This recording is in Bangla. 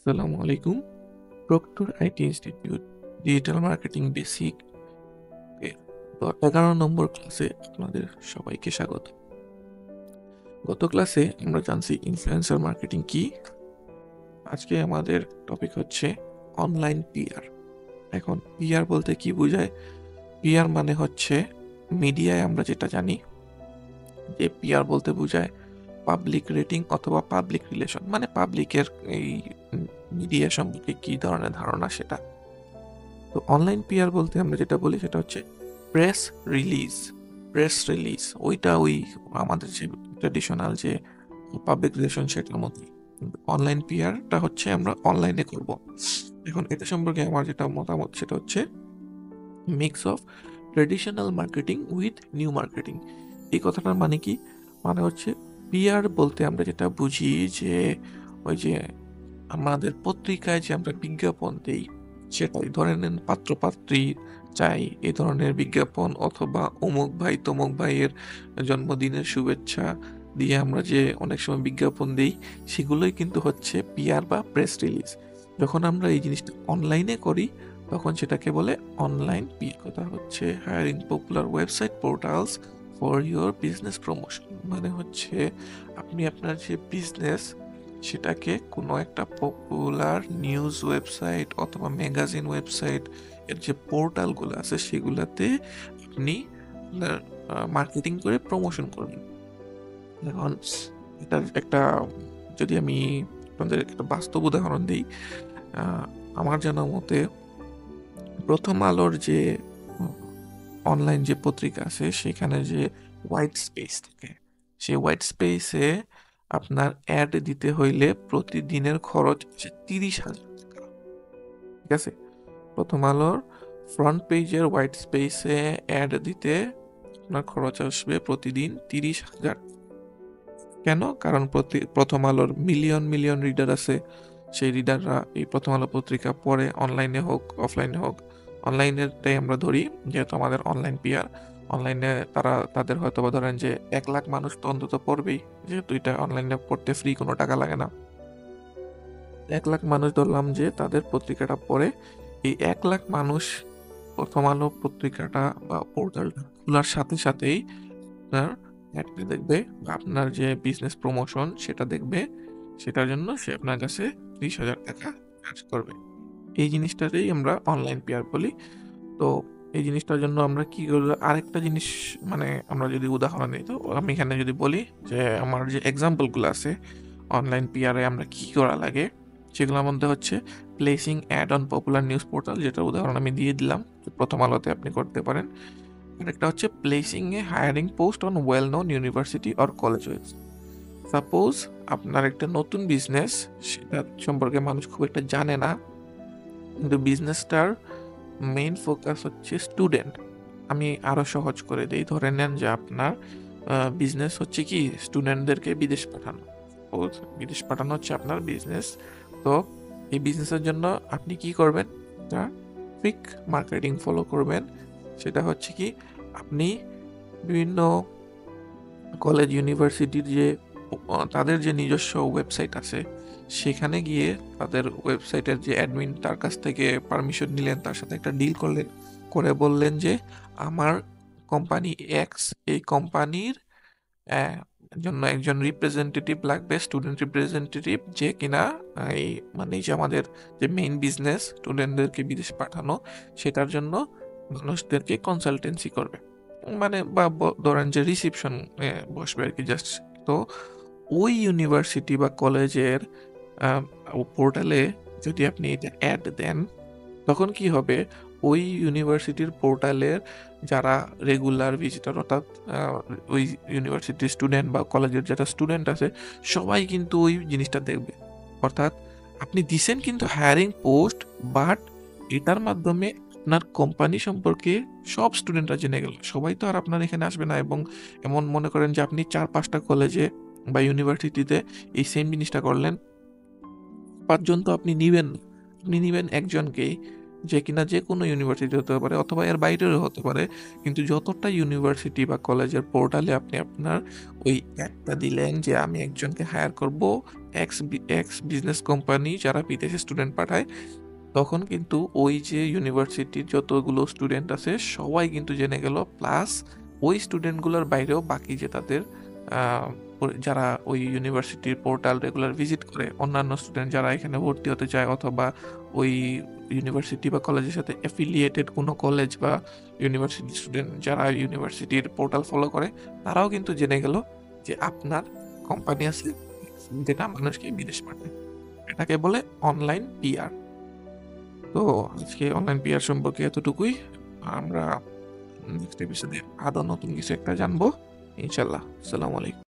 আসসালামু আলাইকুম। Proctor IT institute digital marketing basic এর 11 নম্বর ক্লাসে আপনাদের সবাইকে স্বাগত। গত ক্লাসে আমরা জানছি ইনফ্লুয়েন্সার মার্কেটিং কি। আজকে আমাদের টপিক হচ্ছে অনলাইন পিআর। এখন পিআর বলতে কি বোঝায়? পিআর মানে হচ্ছে মিডিয়ায় আমরা যেটা জানি যে পিআর বলতে বোঝায় পাবলিক রেটিং অথবা পাবলিক রিলেশন, মানে পাবলিকের এই মিডিয়া সম্পর্কে কি ধরনের ধারণা সেটা। তো অনলাইন পিআর বলতে আমরা যেটা বলি সেটা হচ্ছে প্রেস রিলিজ। ওইটা ওই আমাদের যে ট্রেডিশনাল যে পাবলিক রিলেশন সেটার মধ্যে অনলাইন পিআরটা হচ্ছে আমরা অনলাইনে করব। এখন এটা সম্পর্কে আমার যেটা মতামত সেটা হচ্ছে mix of traditional marketing with new marketing. এই কথাটার মানে কি? মানে হচ্ছে পিআর বলতে আমরা যেটা বুঝি যে ওই যে আমাদের পত্রিকায় যে আমরা বিজ্ঞাপন দেই সেটাই, ধরে নেন পাত্রপাত্রী চাই এই ধরনের বিজ্ঞাপন, অথবা অমুক ভাই তমুক ভাইয়ের জন্মদিনের শুভেচ্ছা দিয়ে আমরা যে অনেক সময় বিজ্ঞাপন দেই, সেগুলোই কিন্তু হচ্ছে পিআর বা প্রেস রিলিজ। যখন আমরা এই জিনিসটা অনলাইনে করি তখন সেটাকে বলে অনলাইন পিআর। কথা হচ্ছে hiring popular website portals for your business promotion. মানে হচ্ছে আপনি আপনার যে বিজনেস সেটাকে কোনো একটা পপুলার নিউজ ওয়েবসাইট অথবা ম্যাগাজিন ওয়েবসাইট এর যে পোর্টালগুলো আছে সেগুলাতে আপনি মার্কেটিং করে প্রমোশন করবেন। এখন এটার একটা, যদি আমি আপনাদের একটা বাস্তব উদাহরণ দিই, আমার জানা মতে প্রথম আলোর যে অনলাইন যে পত্রিকা আছে সেখানে যে হোয়াইট স্পেস থাকে, সেই হোয়াইট স্পেসে আপনার অ্যাড দিতে হইলে প্রতিদিনের খরচ হচ্ছে 30,000 টাকা। ঠিক আছে? প্রথম আলোর ফ্রন্ট পেজের হোয়াইট স্পেসে অ্যাড দিতে আপনার খরচ আসবে প্রতিদিন 30,000। কেন? কারণ প্রথম আলোর মিলিয়ন মিলিয়ন রিডার আছে। সেই রিডাররা এই প্রথম আলো পত্রিকা পড়ে, অনলাইনে হোক অফলাইনে হোক। অনলাইনেরটাই আমরা ধরি যেহেতু আমাদের অনলাইন পিআর। অনলাইনে তারা তাদের হয়তো বা ধরেন যে 1 লাখ মানুষ তো অন্তত পড়বেই, যেহেতু এটা অনলাইনে পড়তে ফ্রি, কোনো টাকা লাগে না। 1 লাখ মানুষ ধরলাম যে তাদের পত্রিকাটা পড়ে। এই 1 লাখ মানুষ প্রথম আলো পত্রিকাটা বা পোর্টালটা খোলার সাথে সাথেই আপনার অ্যাডটা দেখবে বা আপনার যে বিজনেস প্রমোশন সেটা দেখবে। সেটার জন্য সে আপনার কাছে 30,000 টাকা চার্জ করবে। এই জিনিসটাতেই আমরা অনলাইন পিআর বলি। তো এই জিনিসটার জন্য আমরা কি করবো, আরেকটা জিনিস, মানে আমরা যদি উদাহরণ দিই, তো আমি এখানে যদি বলি যে আমার যে এক্সাম্পলগুলো আছে অনলাইন পিআরে আমরা কি করা লাগে, সেগুলোর মধ্যে হচ্ছে placing ad on popular news portal, যেটা উদাহরণ আমি দিয়ে দিলাম, প্রথম আলোতে আপনি করতে পারেন। আরেকটা হচ্ছে placing A hiring post on well known university or college website. Suppose আপনার একটা নতুন বিজনেস, সেটা সম্পর্কে মানুষ খুব একটা জানে না, কিন্তু বিজনেসটার মেইন ফোকাস হচ্ছে স্টুডেন্ট। আমি আরো সহজ করে দিই, ধরে নেন যে আপনার বিজনেস হচ্ছে কি স্টুডেন্টদেরকে বিদেশ পাঠানো। বিদেশ পাঠানো হচ্ছে আপনার বিজনেস। তো এই বিজনেসের জন্য আপনি কি করবেন? একটা কুইক মার্কেটিং ফলো করবেন। সেটা হচ্ছে কি, আপনি বিভিন্ন কলেজ ইউনিভার্সিটির যে তাদের যে নিজস্ব ওয়েবসাইট আছে সেখানে গিয়ে তাদের ওয়েবসাইটের যে অ্যাডমিন তার কাছ থেকে পারমিশন নিলেন, তার সাথে একটা ডিল করলেন, করে বললেন যে আমার কোম্পানি এক্স, এই কোম্পানির জন্য একজন রিপ্রেজেন্টেটিভ লাগবে, স্টুডেন্ট রিপ্রেজেন্টেটিভ, যে কিনা এই মানে এই যে আমাদের যে মেইন বিজনেস স্টুডেন্টদেরকে বিদেশ পাঠানো সেটার জন্য মানুষদেরকে কনসালটেন্সি করবে, মানে বা ধরেন যে রিসিপশন বসবে আর কি জাস্ট। তো ওই ইউনিভার্সিটি বা কলেজের পোর্টালে যদি আপনি এটা অ্যাড দেন, তখন কি হবে, ওই ইউনিভার্সিটির পোর্টালের যারা রেগুলার ভিজিটর, অর্থাৎ ওই ইউনিভার্সিটির স্টুডেন্ট বা কলেজের যারা স্টুডেন্ট আছে সবাই কিন্তু ওই জিনিসটা দেখবে। অর্থাৎ আপনি দিছেন কিন্তু হায়ারিং পোস্ট, বাট এটার মাধ্যমে আপনার কোম্পানি সম্পর্কে সব স্টুডেন্টরা জেনে গেল। সবাই তো আর আপনার এখানে আসবে না, এবং এমন মনে করেন যে আপনি 4-5টা কলেজে বা ইউনিভার্সিটিতে এই সেম জিনিসটা করলেন, 5 জন তো আপনি নিবেন না, আপনি নিবেন একজনকেই। যে কিনা যে কোনো ইউনিভার্সিটি হতে পারে অথবা এর বাইরেও হতে পারে। কিন্তু যতটা ইউনিভার্সিটি বা কলেজের পোর্টালে আপনি আপনার ওই অ্যাডটা দিলেন যে আমি একজনকে হায়ার করব এক্স বিজনেস কোম্পানি যারা বিদেশে স্টুডেন্ট পাঠায়, তখন কিন্তু ওই যে ইউনিভার্সিটির যতগুলো স্টুডেন্ট আছে সবাই কিন্তু জেনে গেল, প্লাস ওই স্টুডেন্টগুলোর বাইরেও বাকি যে তাদের যারা ওই ইউনিভার্সিটির পোর্টাল রেগুলার ভিজিট করে অন্যান্য স্টুডেন্ট যারা এখানে ভর্তি হতে চায় অথবা ওই ইউনিভার্সিটি বা কলেজের সাথে অ্যাফিলিয়েটেড কোনো কলেজ বা ইউনিভার্সিটি স্টুডেন্ট যারা ইউনিভার্সিটির পোর্টাল ফলো করে, তারাও কিন্তু জেনে গেল যে আপনার কোম্পানি আছে যেটা মানুষকে বিদেশ পাঠায়। এটাকে বলে অনলাইন পিআর। তো আজকে অনলাইন পিআর সম্পর্কে এতটুকুই। আমরা নেক্সট এপিসোডে আরো নতুন কিছু একটা জানবো ইনশাল্লাহ। আসসালামু আলাইকুম।